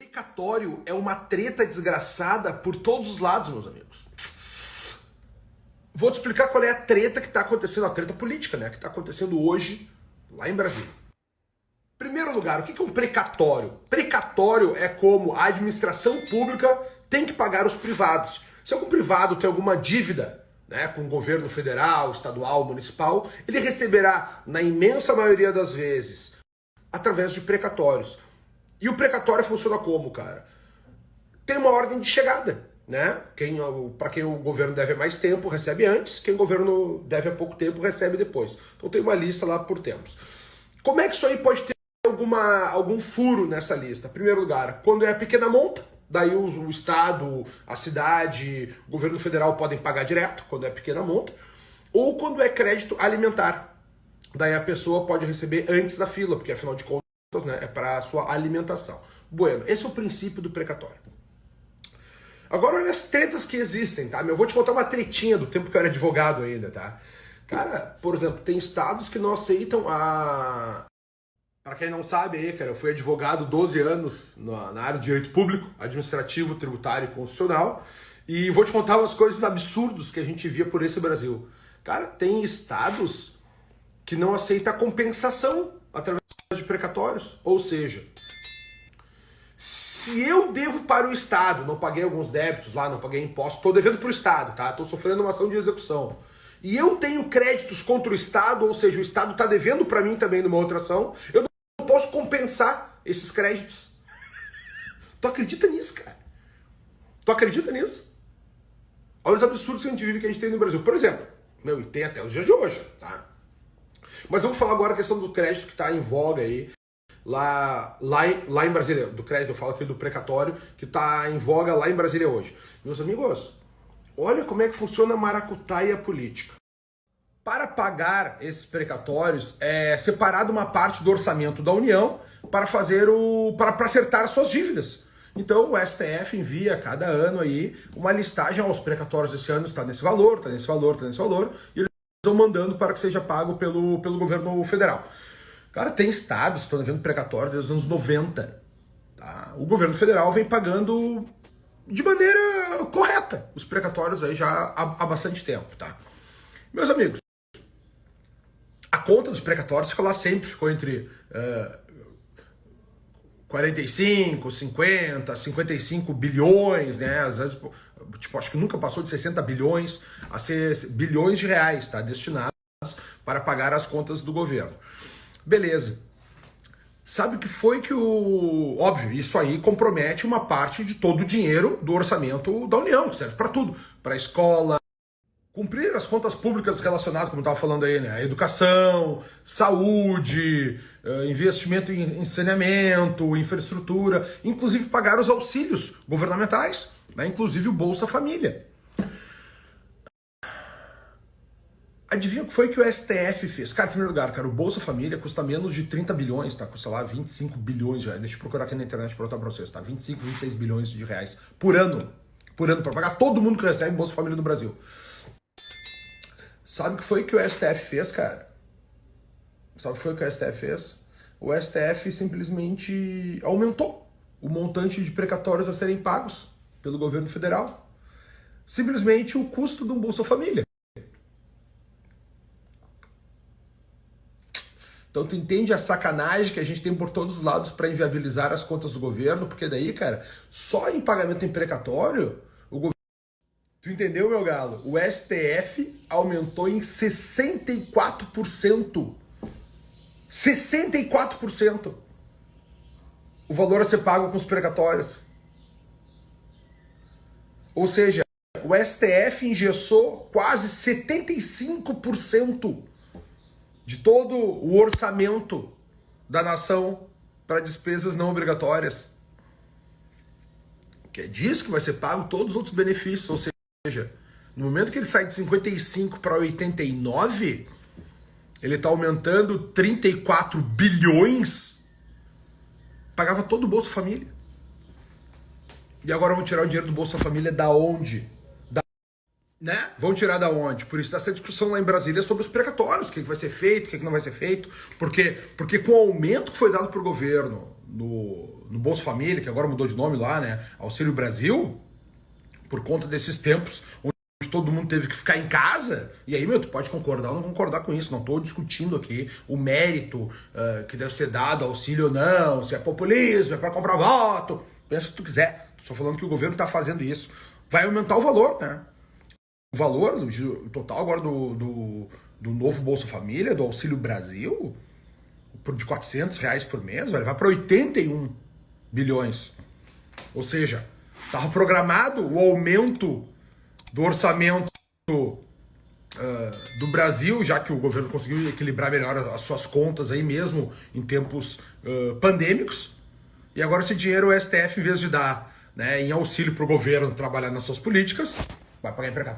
Precatório é uma treta desgraçada por todos os lados, meus amigos. Vou te explicar qual é a treta que está acontecendo, a treta política, né? Que está acontecendo hoje lá em Brasília. Em primeiro lugar, o que é um precatório? Precatório é como a administração pública tem que pagar os privados. Se algum privado tem alguma dívida, né, com o governo federal, estadual, municipal, ele receberá, na imensa maioria das vezes, através de precatórios. E o precatório funciona como, cara? Tem uma ordem de chegada, né? Para quem o governo deve mais tempo, recebe antes. Quem o governo deve há pouco tempo, recebe depois. Então tem uma lista lá por tempos. Como é que isso aí pode ter algum furo nessa lista? Em primeiro lugar, quando é a pequena monta, daí o Estado, a cidade, o governo federal podem pagar direto, quando é pequena monta. Ou quando é crédito alimentar. Daí a pessoa pode receber antes da fila, porque afinal de contas, né, é para a sua alimentação. Bueno, esse é o princípio do precatório. Agora olha as tretas que existem, tá? Eu vou te contar uma tretinha do tempo que eu era advogado ainda, tá? Cara, por exemplo, tem estados que não aceitam a... Para quem não sabe aí, cara, eu fui advogado 12 anos na área de direito público, administrativo, tributário e constitucional, e vou te contar umas coisas absurdas que a gente via por esse Brasil. Cara, tem estados que não aceitam a compensação através de precatórios, ou seja, se eu devo para o Estado, não paguei alguns débitos lá, não paguei impostos, estou devendo para o Estado, tá? Estou sofrendo uma ação de execução. E eu tenho créditos contra o Estado, ou seja, o Estado está devendo para mim também numa outra ação, eu não posso compensar esses créditos. Tu acredita nisso, cara? Tu acredita nisso? Olha os absurdos que a gente vive, que a gente tem no Brasil. Por exemplo, e tem até os dias de hoje, tá? Mas vamos falar agora a questão do crédito que está em voga aí, lá em Brasília, do crédito, eu falo aqui do precatório, que está em voga lá em Brasília hoje. Meus amigos, olha como é que funciona a maracutaia política. Para pagar esses precatórios, é separado uma parte do orçamento da União para para acertar as suas dívidas. Então o STF envia a cada ano aí uma listagem, os precatórios desse ano está nesse valor, está nesse valor, está nesse valor, e eles estão mandando para que seja pago pelo governo federal. Cara, tem estados que estão devendo precatório desde os anos 90. Tá? O governo federal vem pagando de maneira correta os precatórios aí já há bastante tempo. Tá? Meus amigos, a conta dos precatórios ficou entre 45, 50, 55 bilhões, né? Às vezes, acho que nunca passou de 60 bilhões a ser bilhões de reais, tá? Destinados para pagar as contas do governo. Beleza. Sabe o que foi que Óbvio, isso aí compromete uma parte de todo o dinheiro do orçamento da União, que serve para tudo. Para a escola, cumprir as contas públicas relacionadas, como eu estava falando aí, né? Educação, saúde, investimento em saneamento, infraestrutura, inclusive pagar os auxílios governamentais, né? Inclusive o Bolsa Família. Adivinha o que foi que o STF fez? Cara, em primeiro lugar, cara, o Bolsa Família custa menos de 30 bilhões, tá? Custa lá 25 bilhões de reais. Deixa eu procurar aqui na internet para botar para vocês, tá? 25, 26 bilhões de reais por ano. Por ano, para pagar todo mundo que recebe Bolsa Família no Brasil. Sabe o que foi que o STF fez, cara? Sabe o que foi que o STF fez? O STF simplesmente aumentou o montante de precatórios a serem pagos pelo governo federal. Simplesmente o custo de um Bolsa Família. Então tu entende a sacanagem que a gente tem por todos os lados para inviabilizar as contas do governo, porque daí, cara, só em pagamento em precatório, o governo... Tu entendeu, meu galo? O STF aumentou em 64%. 64% o valor a ser pago com os precatórios. Ou seja, o STF engessou quase 75% de todo o orçamento da nação para despesas não obrigatórias. Que é disso que vai ser pago todos os outros benefícios. Ou seja, no momento que ele sai de 55 para 89, ele está aumentando 34 bilhões, pagava todo o Bolsa Família. E agora vão tirar o dinheiro do Bolsa Família da onde? Né? Vão tirar da onde? Por isso dessa discussão lá em Brasília sobre os precatórios, o que vai ser feito, o que não vai ser feito. Porque com o aumento que foi dado por governo no Bolsa Família, que agora mudou de nome lá, né? Auxílio Brasil, por conta desses tempos onde todo mundo teve que ficar em casa, e aí, tu pode concordar ou não concordar com isso, não estou discutindo aqui o mérito que deve ser dado, auxílio ou não, se é populismo, é para comprar voto, pensa o que tu quiser, estou falando que o governo está fazendo isso, vai aumentar o valor, né? O valor total agora do novo Bolsa Família, do Auxílio Brasil, de R$ 400 por mês, vai levar para 81 bilhões. Ou seja, estava programado o aumento do orçamento do Brasil, já que o governo conseguiu equilibrar melhor as suas contas aí mesmo em tempos pandêmicos. E agora esse dinheiro o STF, em vez de dar, né, em auxílio para o governo trabalhar nas suas políticas, vai pagar em precatório.